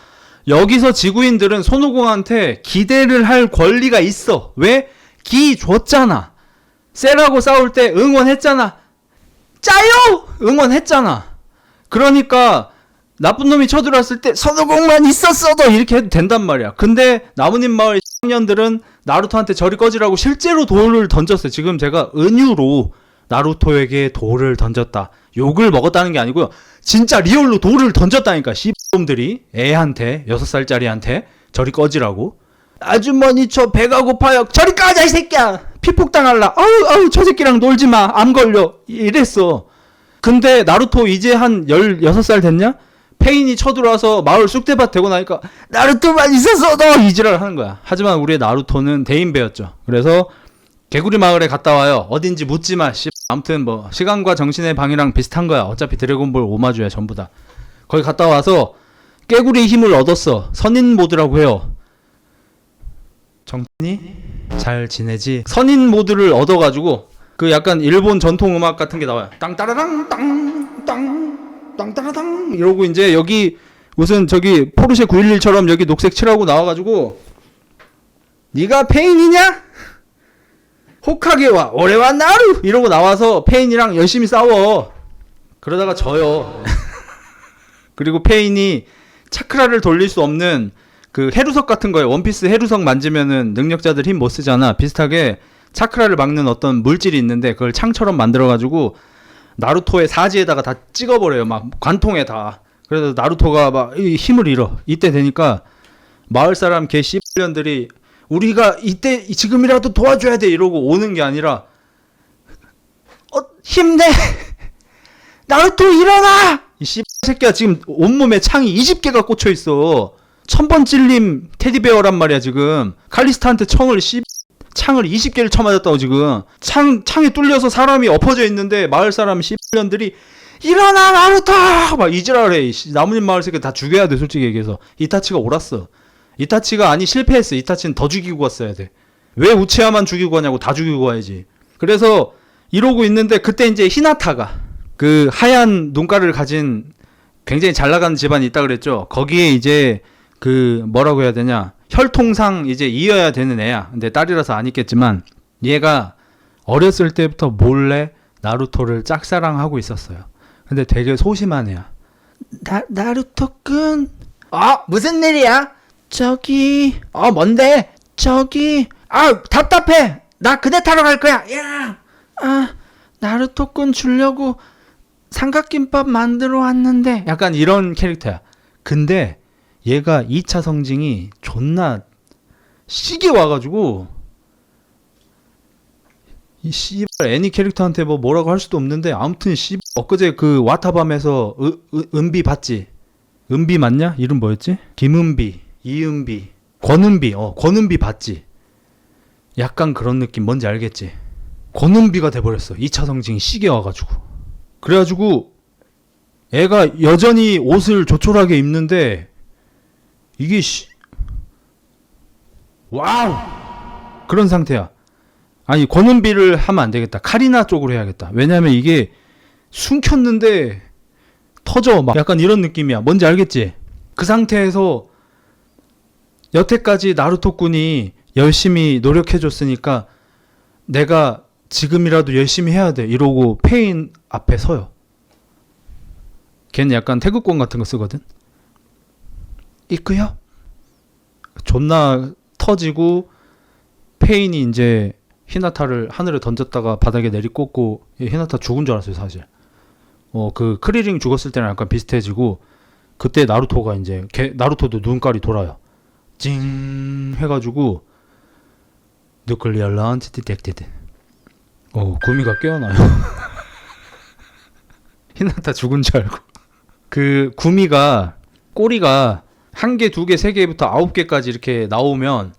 여기서 지구인들은 손오공한테 기대를 할 권리가 있어. 왜? 기 줬잖아. 셀하고 싸울 때 응원했잖아. 짜요! 응원했잖아. 그러니까 나쁜 놈이 쳐들어왔을 때 손오공만 있었어도 이렇게 해도 된단 말이야. 근데 나뭇잎 마을 청년들은 나루토한테 저리 꺼지라고 실제로 돌을 던졌어요. 지금 제가 은유로 나루토에게 돌을 던졌다. 욕을 먹었다는 게 아니고요. 진짜 리얼로 돌을 던졌다니까. 씨놈들이 애한테 6살짜리한테 저리 꺼지라고. 아주머니 저 배가 고파요. 저리 꺼져 이 새끼야. 피폭당할라. 아우 저 새끼랑 놀지마. 암 걸려. 이랬어. 근데 나루토 이제 한 16살 됐냐? 페인이 쳐들어와서 마을 쑥대밭 대고 나니까 나루토만 있었어도 이지랄 하는 거야. 하지만 우리의 나루토는 대인배였죠. 그래서 개구리 마을에 갔다 와요. 어딘지 묻지마. 아무튼 뭐 시간과 정신의 방이랑 비슷한 거야. 어차피 드래곤볼 오마주야 전부 다. 거기 갔다 와서 깨구리 힘을 얻었어. 선인 모드라고 해요. 정신이 잘 지내지? 선인 모드를 얻어가지고 그 약간 일본 전통 음악 같은 게 나와요. 땅따라당 땅땅 땅따라당 이러고 이제 여기 무슨 저기 포르쉐 911처럼 여기 녹색 칠하고 나와가지고 네가 페인이냐? 호카게와 오레와 나루 이러고 나와서 페인이랑 열심히 싸워. 그러다가 져요. 그리고 페인이 차크라를 돌릴 수 없는 그 해루석 같은 거예요. 원피스 해루석 만지면은 능력자들 힘 못 쓰잖아. 비슷하게 차크라를 막는 어떤 물질이 있는데 그걸 창처럼 만들어가지고 나루토의 사지에다가 다 찍어버려요. 막 관통에 다. 그래서 나루토가 막 힘을 잃어. 이때 되니까 마을 사람 개 씨발년들이 우리가 이때 지금이라도 도와줘야 돼 이러고 오는 게 아니라 힘내 나루토 일어나 이 씨새끼야 지금 온몸에 창이 20개가 꽂혀있어. 1000번 찔림 테디베어란 말이야. 지금 칼리스타한테 청을 창을 20개를 쳐맞았다고 지금. 창이 뚫려서 사람이 엎어져 있는데 마을 사람 씨발년들이 일어나 나루토! 막 이지랄해. 나뭇잎 마을 새끼 다 죽여야 돼 솔직히 얘기해서. 이타치가 옳았어. 이타치가 아니 실패했어. 이타치는 더 죽이고 갔어야 돼. 왜 우치하만 죽이고 가냐고. 다 죽이고 가야지. 그래서 이러고 있는데 그때 이제 히나타가 그 하얀 눈가를 가진 굉장히 잘 나가는 집안이 있다 그랬죠. 거기에 이제 그 뭐라고 해야 되냐, 혈통상 이제 이어야 되는 애야. 근데 딸이라서 안 있겠지만 얘가 어렸을 때부터 몰래 나루토를 짝사랑하고 있었어요. 근데 되게 소심한 애야. 나루토군. 무슨 일이야? 저기 뭔데? 저기 답답해. 나 그네 타러 갈 거야. 야. 나루토군 주려고 삼각김밥 만들어 왔는데. 약간 이런 캐릭터야. 근데 얘가 2차 성징이 존나 시게 와가지고 이 씨발 애니 캐릭터한테 뭐라고 할 수도 없는데 아무튼 엊그제 그 와타밤에서 은비 봤지? 은비 맞냐? 이름 뭐였지? 김은비, 이은비, 권은비 봤지? 약간 그런 느낌 뭔지 알겠지? 권은비가 돼버렸어. 2차 성징이 시게 와가지고. 그래가지고 애가 여전히 옷을 조촐하게 입는데 이게 와우 그런 상태야. 아니 권은비를 하면 안 되겠다. 카리나 쪽으로 해야겠다. 왜냐면 이게 숨겼는데 터져 막 약간 이런 느낌이야. 뭔지 알겠지? 그 상태에서 여태까지 나루토군이 열심히 노력해줬으니까 내가 지금이라도 열심히 해야 돼 이러고 페인 앞에 서요. 걔는 약간 태극권 같은 거 쓰거든. 있고요. 존나 터지고 페인이 이제 히나타를 하늘에 던졌다가 바닥에 내리꽂고 히나타 죽은 줄 알았어요 사실. 그 크리링 죽었을 때랑 약간 비슷해지고 그때 나루토가 이제 나루토도 눈깔이 돌아요. 찡 해가지고 누클리어 런치 디텍티드. 구미가 깨어나요. 히나타 죽은 줄 알고. 그 구미가 꼬리가 1개, 2개, 3개부터 9개까지 이렇게 나오면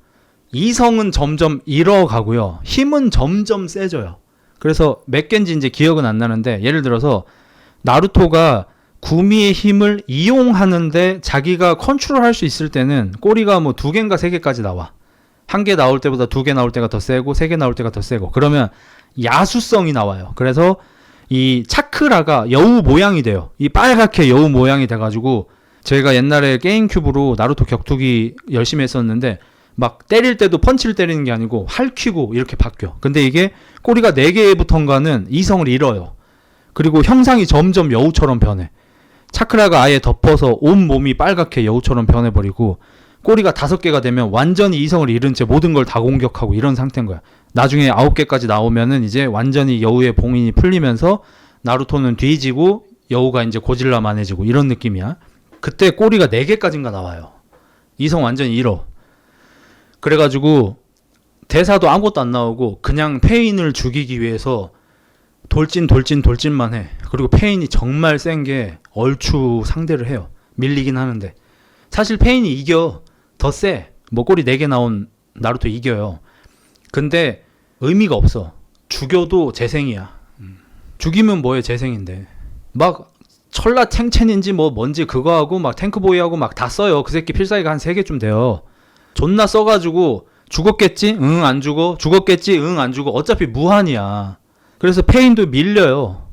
이성은 점점 잃어가고요. 힘은 점점 세져요. 그래서 몇 개인지 이제 기억은 안 나는데 예를 들어서 나루토가 구미의 힘을 이용하는데 자기가 컨트롤할 수 있을 때는 꼬리가 뭐 2개인가 3개까지 나와. 1개 나올 때보다 2개 나올 때가 더 세고 3개 나올 때가 더 세고 그러면 야수성이 나와요. 그래서 이 차크라가 여우 모양이 돼요. 이 빨갛게 여우 모양이 돼가지고 제가 옛날에 게임큐브로 나루토 격투기 열심히 했었는데 막 때릴 때도 펀치를 때리는 게 아니고 할퀴고 이렇게 바뀌어. 근데 이게 꼬리가 4개부터인가는 이성을 잃어요. 그리고 형상이 점점 여우처럼 변해. 차크라가 아예 덮어서 온 몸이 빨갛게 여우처럼 변해버리고 꼬리가 5개가 되면 완전히 이성을 잃은 채 모든 걸 다 공격하고 이런 상태인 거야. 나중에 9개까지 나오면은 이제 완전히 여우의 봉인이 풀리면서 나루토는 뒤지고 여우가 이제 고질라만해지고 이런 느낌이야. 그때 꼬리가 4개까지인가 나와요. 이성 완전히 잃어. 그래가지고 대사도 아무것도 안 나오고 그냥 페인을 죽이기 위해서 돌진만 해. 그리고 페인이 정말 센 게 얼추 상대를 해요. 밀리긴 하는데 사실 페인이 이겨. 더 세. 뭐 꼬리 4개 나온 나루토 이겨요. 근데 의미가 없어. 죽여도 재생이야. 죽이면 뭐해 재생인데. 막 철라 탱첸인지 뭐 뭔지 그거 하고 막 탱크보이하고 막 다 써요. 그 새끼 필살기가 한 3개쯤 돼요. 존나 써가지고 죽었겠지? 응 안 죽어. 죽었겠지? 응 안 죽어. 어차피 무한이야. 그래서 페인도 밀려요.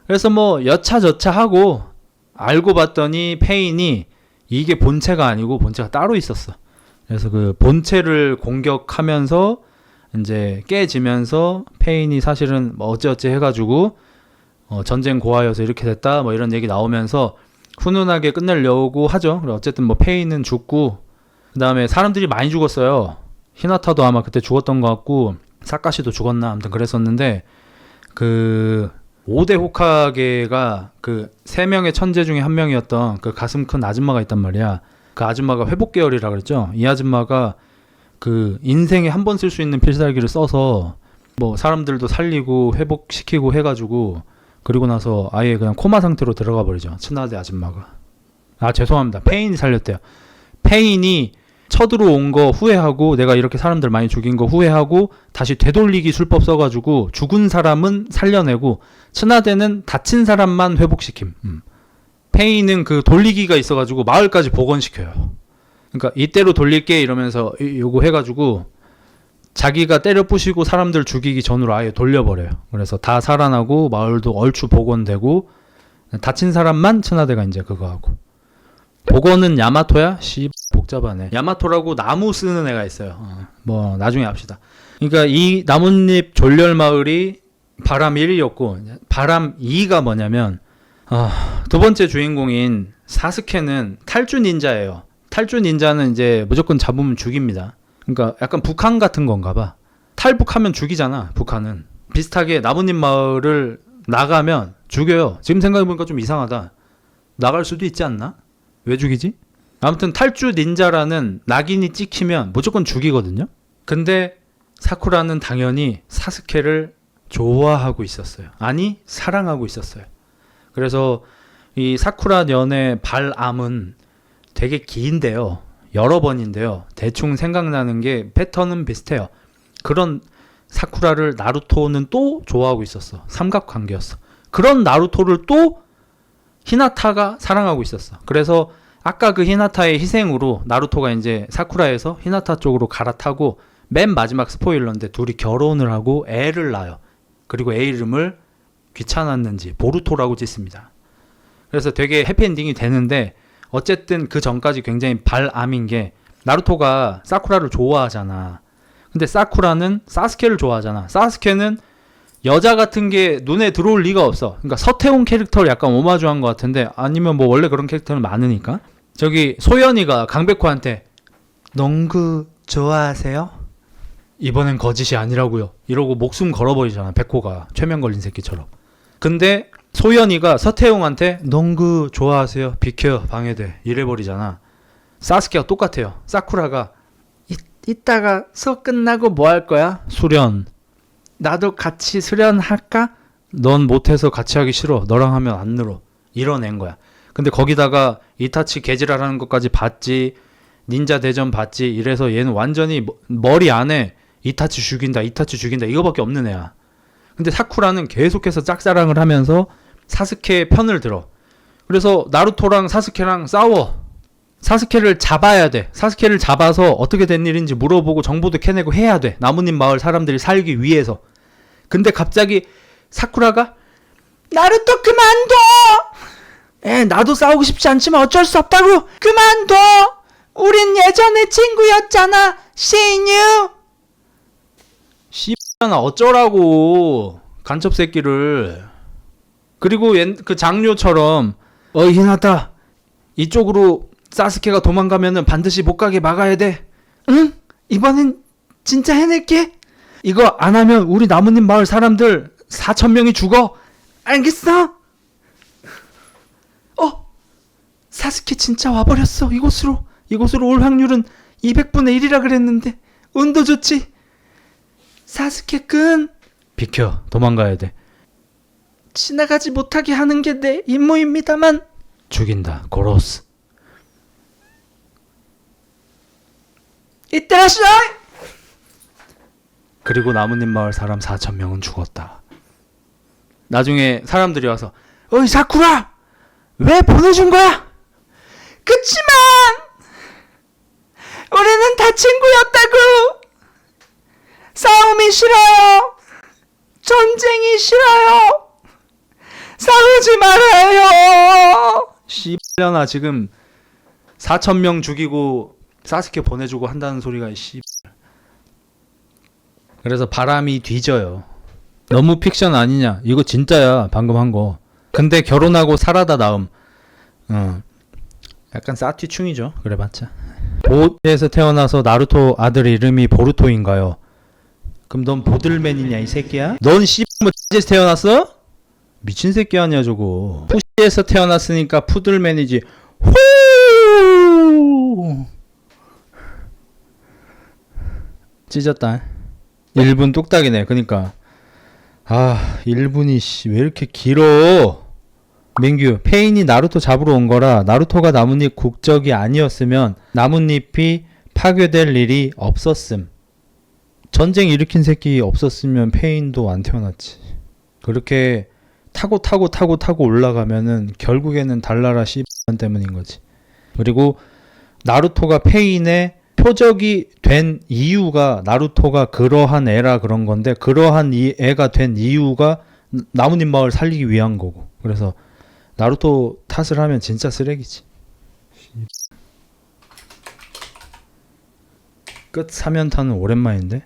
그래서 뭐 여차저차 하고 알고 봤더니 페인이 이게 본체가 아니고 본체가 따로 있었어. 그래서 그 본체를 공격하면서 이제 깨지면서 페인이 사실은 뭐 어찌어찌 해가지고 전쟁 고하여서 이렇게 됐다 뭐 이런 얘기 나오면서 훈훈하게 끝내려고 하죠. 어쨌든 뭐 페인은 죽고 그 다음에 사람들이 많이 죽었어요. 히나타도 아마 그때 죽었던 것 같고 사카시도 죽었나 아무튼 그랬었는데 그 5대 호카게가 그 3명의 천재 중에 1명이었던 그 가슴 큰 아줌마가 있단 말이야. 그 아줌마가 회복 계열이라 그랬죠. 이 아줌마가 그 인생에 한 번 쓸 수 있는 필살기를 써서 뭐 사람들도 살리고 회복시키고 해가지고 그리고 나서 아예 그냥 코마 상태로 들어가 버리죠. 츠나데 아줌마가. 죄송합니다. 페인이 살렸대요. 페인이 쳐들어온 거 후회하고 내가 이렇게 사람들 많이 죽인 거 후회하고 다시 되돌리기 술법 써가지고 죽은 사람은 살려내고 츠나데는 다친 사람만 회복시킴. 페이는 그 돌리기가 있어가지고 마을까지 복원시켜요. 그러니까 이때로 돌릴게 이러면서 요거 해가지고 자기가 때려 부시고 사람들 죽이기 전으로 아예 돌려버려요. 그래서 다 살아나고 마을도 얼추 복원되고 다친 사람만 츠나데가 이제 그거 하고. 복원은 야마토야? 복잡하네. 야마토라고 나무 쓰는 애가 있어요. 뭐 나중에 합시다. 그러니까 이 나뭇잎 졸렬 마을이 바람 1이었고 바람 2가 뭐냐면 두 번째 주인공인 사스케는 탈주 닌자예요. 탈주 닌자는 이제 무조건 잡으면 죽입니다. 그러니까 약간 북한 같은 건가 봐. 탈북하면 죽이잖아, 북한은. 비슷하게 나뭇잎 마을을 나가면 죽여요. 지금 생각해보니까 좀 이상하다. 나갈 수도 있지 않나? 왜 죽이지? 아무튼 탈주 닌자라는 낙인이 찍히면 무조건 죽이거든요. 근데 사쿠라는 당연히 사스케를 좋아하고 있었어요. 아니, 사랑하고 있었어요. 그래서 이 사쿠라 년의 발암은 되게 긴데요. 여러 번인데요. 대충 생각나는 게 패턴은 비슷해요. 그런 사쿠라를 나루토는 또 좋아하고 있었어. 삼각관계였어. 그런 나루토를 또 히나타가 사랑하고 있었어. 그래서 아까 그 히나타의 희생으로 나루토가 이제 사쿠라에서 히나타 쪽으로 갈아타고 맨 마지막 스포일러인데 둘이 결혼을 하고 애를 낳아요. 그리고 애 이름을 귀찮았는지 보루토라고 짓습니다. 그래서 되게 해피엔딩이 되는데 어쨌든 그 전까지 굉장히 발암인 게 나루토가 사쿠라를 좋아하잖아. 근데 사쿠라는 사스케를 좋아하잖아. 사스케는 여자 같은 게 눈에 들어올 리가 없어. 그러니까 서태웅 캐릭터를 약간 오마주한 것 같은데 아니면 뭐 원래 그런 캐릭터는 많으니까. 저기 소연이가 강백호한테 농구 좋아하세요? 이번엔 거짓이 아니라고요. 이러고 목숨 걸어버리잖아. 백호가 최면 걸린 새끼처럼. 근데 소연이가 서태웅한테 농구 좋아하세요? 비켜 방해돼. 이래버리잖아. 사스케가 똑같아요. 사쿠라가 이따가 수업 끝나고 뭐 할 거야? 수련. 나도 같이 수련할까? 넌 못해서 같이 하기 싫어. 너랑 하면 안 늘어. 이뤄낸 거야. 근데 거기다가 이타치 개지랄하는 것까지 봤지. 닌자 대전 봤지. 이래서 얘는 완전히 머리 안에 이타치 죽인다. 이타치 죽인다. 이거밖에 없는 애야. 근데 사쿠라는 계속해서 짝사랑을 하면서 사스케의 편을 들어. 그래서 나루토랑 사스케랑 싸워. 사스케를 잡아야 돼. 사스케를 잡아서 어떻게 된 일인지 물어보고 정보도 캐내고 해야 돼. 나뭇잎 마을 사람들이 살기 위해서. 근데 갑자기 사쿠라가 나루토 그만둬! 나도 싸우고 싶지 않지만 어쩔 수 없다고! 그만둬! 우린 예전에 친구였잖아! 신유! 씨X나 어쩌라고! 간첩 새끼를. 그리고 그 장료처럼 히나타 이쪽으로 사스케가 도망가면은 반드시 못 가게 막아야 돼. 응? 이번엔 진짜 해낼게. 이거 안 하면 우리 나뭇잎 마을 사람들 4,000명이 죽어. 알겠어? 사스케 진짜 와버렸어. 이곳으로 올 확률은 200분의 1이라 그랬는데 운도 좋지. 사스케 군 비켜. 도망가야 돼. 지나가지 못하게 하는 게 내 임무입니다만. 죽인다. 고로스. 이때라시아이! 그리고 나뭇잎 마을 사람 4,000명은 죽었다. 나중에 사람들이 와서 어이 사쿠라! 왜 보내준 거야? 그치만 우리는 다 친구였다고. 싸움이 싫어요. 전쟁이 싫어요. 싸우지 말아요. 씨발려나 지금 4,000명 죽이고 사스케 보내주고 한다는 소리가 씨. 그래서 바람이 뒤져요. 너무 픽션 아니냐? 이거 진짜야. 방금 한 거. 근데 결혼하고 살아다 나음. 약간 사티충이죠. 그래봤자. 보에서 태어나서 나루토 아들 이름이 보루토인가요? 그럼 넌 보들맨이냐 이 새끼야? 넌 씨뭐 에서 태어났어? 미친 새끼 아니야 저거. 푸시에서 태어났으니까 푸들맨이지. 호! '찢었다. 1분 뚝딱이네. 그니까 1분이 왜 이렇게 길어. 민규, 페인이 나루토 잡으러 온 거라 나루토가 나뭇잎 국적이 아니었으면 나뭇잎이 파괴될 일이 없었음. 전쟁 일으킨 새끼 없었으면 페인도 안 태어났지. 그렇게 타고 올라가면은 결국에는 달나라 씨발 때문인 거지. 그리고 나루토가 페인의 표적이 된 이유가 나루토가 그러한 애라 그런 건데, 그러한 이 애가 된 이유가 나뭇잎 마을 살리기 위한 거고. 그래서 나루토 탓을 하면 진짜 쓰레기지. 끝 3연타는 오랜만인데?